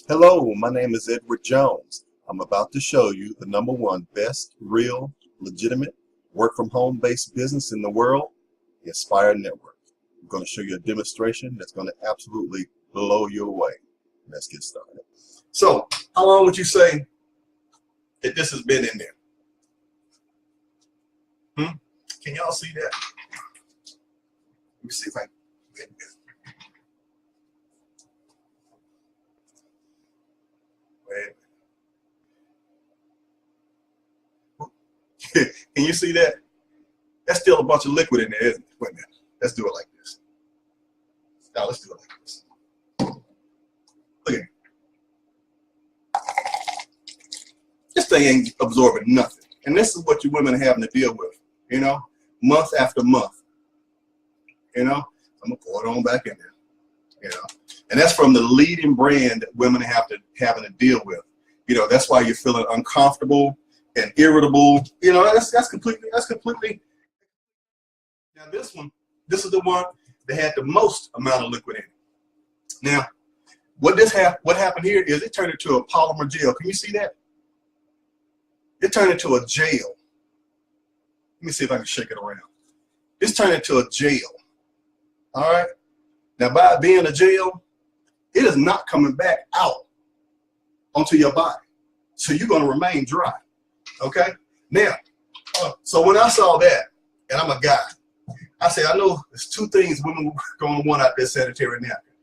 Hello, my name is Edward Jones. I'm about to show you the #1 best, real, legitimate, work from home based business in the world, the Aspire Network. I'm going to show you a demonstration that's going to absolutely blow you away. Let's get started. So, how long would you say that this has been in there? Can y'all see that? Let me see if I can get this. Can you see that? That's still a bunch of liquid in there, isn't it? Wait a minute. Let's do it like this. Now let's do it like this. Look at it. This thing ain't absorbing nothing. And this is what you women are having to deal with, you know, month after month. You know, I'm gonna pour it on back in there. You know, and that's from the leading brand that women having to deal with. You know, that's why you're feeling uncomfortable and irritable. You know, that's completely. Now this is the one that had the most amount of liquid in it. Now, what happened here is it turned into a polymer gel. Can you see that? It turned into a gel. Let me see if I can shake it around. It's turned into a gel. All right. Now, by it being a gel, it is not coming back out onto your body. So you're going to remain dry. Okay. Now, so when I saw that, and I'm a guy, I said, I know there's two things women are going to want out there sanitary napkin.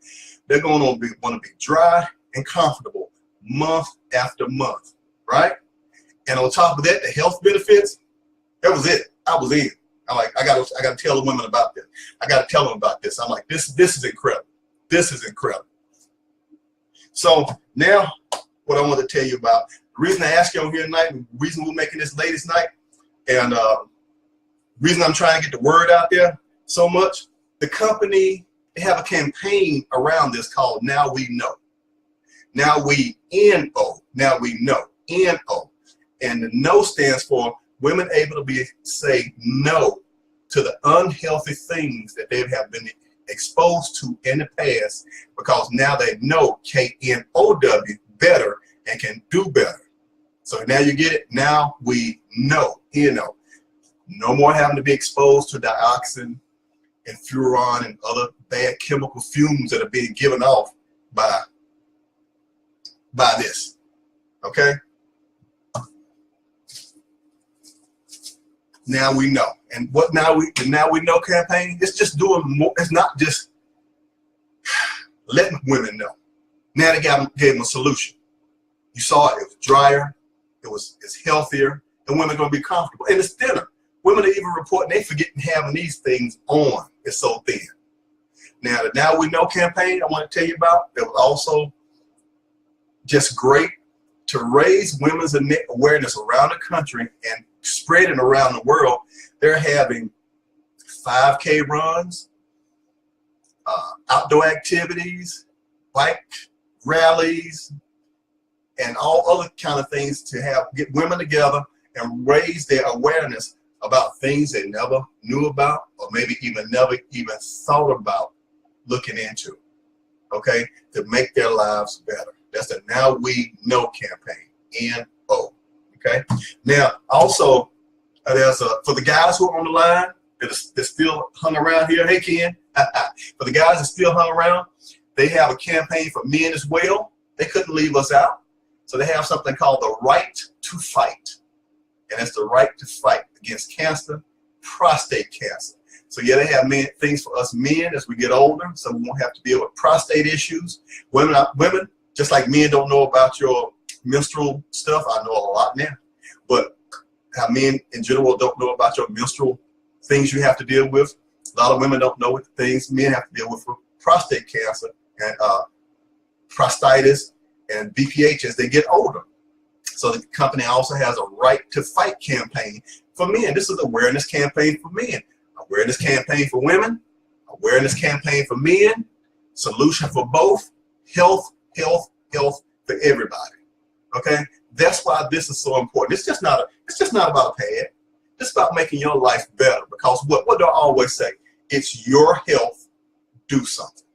They're going to want to be dry and comfortable month after month, right? And on top of that, the health benefits, that was it. I was in. I'm like, I gotta tell the women about this. I gotta tell them about this. I'm like, this is incredible. This is incredible. So now, what I want to tell you about, the reason I asked you on here tonight, the reason we're making this ladies' night, and reason I'm trying to get the word out there so much, the company, they have a campaign around this called Now We Know. Now we N-O. Now we know. N-O. And the no stands for women able to say no to the unhealthy things that they have been exposed to in the past, because now they know K-N-O-W better and can do better. So now you get it. Now we know. No more having to be exposed to dioxin and furon and other bad chemical fumes that are being given off by this. Okay? Now we know. And what now we know campaign, it's just doing more. It's not just letting women know. Now they gave them a solution. You saw it. It was drier. It's healthier. And women are going to be comfortable. And it's thinner. Women are even reporting they forgetting having these things on. It's so thin. Now the Now We Know campaign I want to tell you about, it was also just great to raise women's awareness around the country and spreading around the world. They're having 5K runs, outdoor activities, bike rallies, and all other kind of things to get women together and raise their awareness about things they never knew about, or maybe never even thought about looking into, okay, to make their lives better. That's the Now We Know campaign, N-O, okay? Now, also, there's for the guys who are on the line that still hung around here, hey, Ken, for the guys that still hung around, they have a campaign for men as well. They couldn't leave us out. So they have something called the Right to Fight. And it's the right to fight against cancer, prostate cancer. So yeah, they have things for us men as we get older, so we won't have to deal with prostate issues. Women, just like men don't know about your menstrual stuff, I know a lot now. But how men in general don't know about your menstrual things you have to deal with. A lot of women don't know what the things men have to deal with for prostate cancer and prostatitis and BPH as they get older. So the company also has a Right to Fight campaign for men. This is an awareness campaign for men, awareness campaign for women, awareness campaign for men, solution for both, health for everybody. Okay, that's why this is so important. It's just not about a pad. It's about making your life better, because what do I always say? It's your health. Do something.